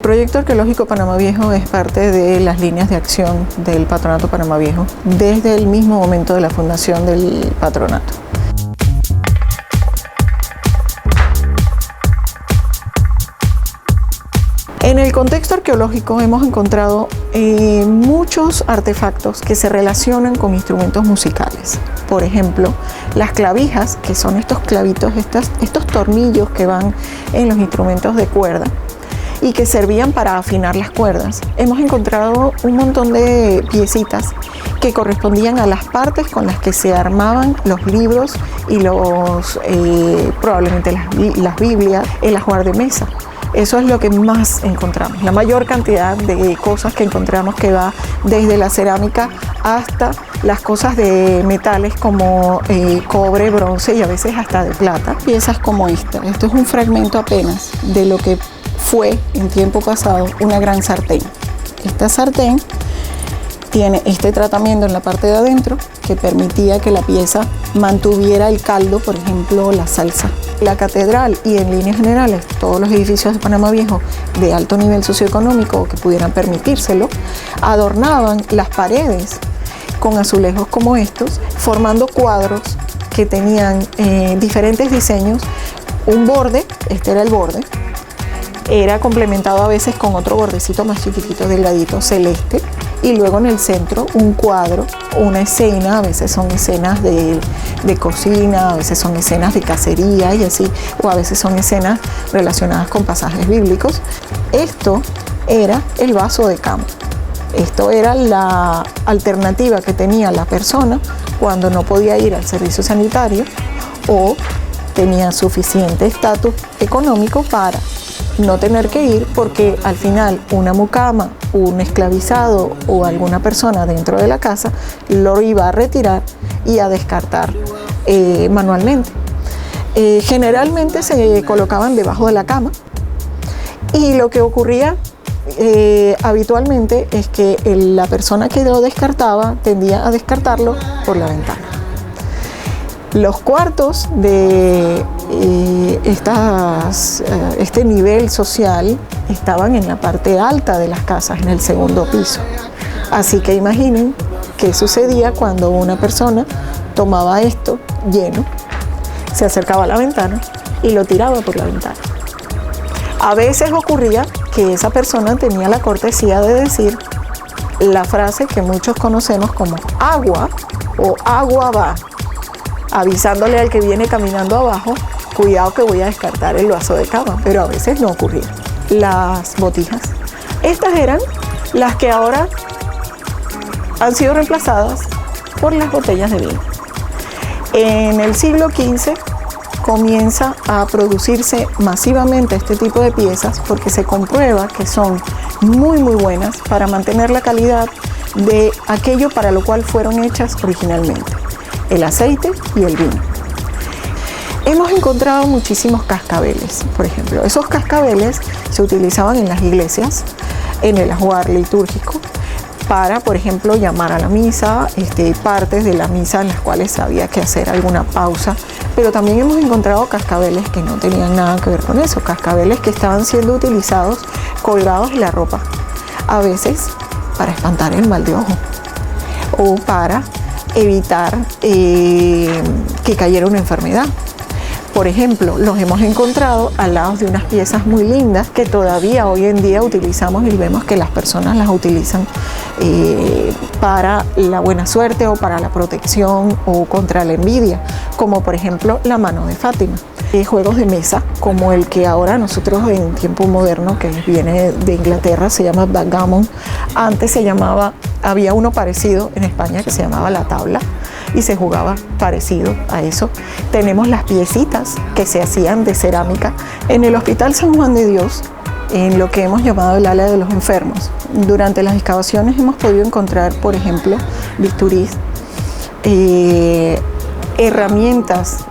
proyecto arqueológico Panamá Viejo es parte de las líneas de acción del Patronato Panamá Viejo desde el mismo momento de la fundación del patronato. En el contexto arqueológico hemos encontrado muchos artefactos que se relacionan con instrumentos musicales. Por ejemplo, las clavijas, que son estos clavitos, estos tornillos que van en los instrumentos de cuerda y que servían para afinar las cuerdas. Hemos encontrado un montón de piecitas que correspondían a las partes con las que se armaban los libros y probablemente las Biblias, el ajuar de mesa. Eso es lo que más encontramos, la mayor cantidad de cosas que encontramos, que va desde la cerámica hasta las cosas de metales como cobre, bronce y a veces hasta de plata. Piezas como esta. Esto es un fragmento apenas de lo que fue en tiempo pasado una gran sartén. Esta sartén tiene este tratamiento en la parte de adentro que permitía que la pieza mantuviera el caldo, por ejemplo, la salsa. La catedral y en líneas generales todos los edificios de Panamá Viejo de alto nivel socioeconómico que pudieran permitírselo, adornaban las paredes con azulejos como estos, formando cuadros que tenían diferentes diseños. Un borde, este era el borde, era complementado a veces con otro bordecito más chiquitito, delgadito, celeste, y luego en el centro un cuadro, una escena, a veces son escenas de cocina, a veces son escenas de cacería y así, o a veces son escenas relacionadas con pasajes bíblicos. Esto era el vaso de cama. Esto era la alternativa que tenía la persona cuando no podía ir al servicio sanitario o tenía suficiente estatus económico para no tener que ir, porque al final una mucama, un esclavizado o alguna persona dentro de la casa lo iba a retirar y a descartar manualmente. Generalmente se colocaban debajo de la cama y lo que ocurría habitualmente es que la persona que lo descartaba tendía a descartarlo por la ventana. Los cuartos de este nivel social estaban en la parte alta de las casas, en el segundo piso. Así que imaginen qué sucedía cuando una persona tomaba esto lleno, se acercaba a la ventana y lo tiraba por la ventana. A veces ocurría que esa persona tenía la cortesía de decir la frase que muchos conocemos como agua o agua va, avisándole al que viene caminando abajo, cuidado que voy a descartar el vaso de cama, pero a veces no ocurría. Las botijas. Estas eran las que ahora han sido reemplazadas por las botellas de vino. En el siglo XV comienza a producirse masivamente este tipo de piezas porque se comprueba que son muy buenas para mantener la calidad de aquello para lo cual fueron hechas originalmente: el aceite y el vino. Hemos encontrado muchísimos cascabeles, por ejemplo. Esos cascabeles se utilizaban en las iglesias, en el ajuar litúrgico, para, por ejemplo, llamar a la misa, partes de la misa en las cuales había que hacer alguna pausa. Pero también hemos encontrado cascabeles que no tenían nada que ver con eso, cascabeles que estaban siendo utilizados colgados en la ropa, a veces para espantar el mal de ojo o para evitar que cayera una enfermedad. Por ejemplo, los hemos encontrado al lado de unas piezas muy lindas que todavía hoy en día utilizamos y vemos que las personas las utilizan para la buena suerte o para la protección o contra la envidia, como por ejemplo la mano de Fátima. Juegos de mesa como el que ahora nosotros en tiempo moderno, que viene de Inglaterra, se llama backgammon. Antes había uno parecido en España que se llamaba la tabla y se jugaba parecido a eso. Tenemos las piecitas que se hacían de cerámica en el Hospital San Juan de Dios, en lo que hemos llamado el ala de los enfermos. Durante las excavaciones hemos podido encontrar, por ejemplo, bisturís, herramientas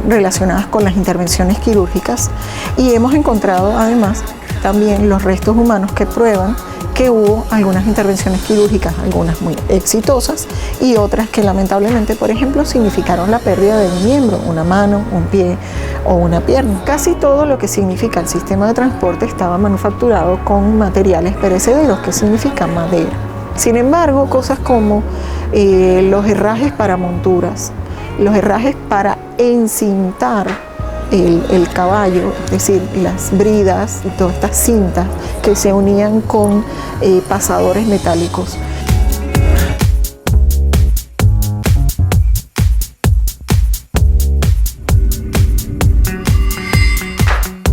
relacionadas con las intervenciones quirúrgicas, y hemos encontrado además también los restos humanos que prueban que hubo algunas intervenciones quirúrgicas, algunas muy exitosas y otras que lamentablemente, por ejemplo, significaron la pérdida de un miembro, una mano, un pie o una pierna. Casi todo lo que significa el sistema de transporte estaba manufacturado con materiales perecederos, que significa madera. Sin embargo, cosas como los herrajes para monturas, los herrajes para encintar el caballo, es decir, las bridas y todas estas cintas que se unían con pasadores metálicos.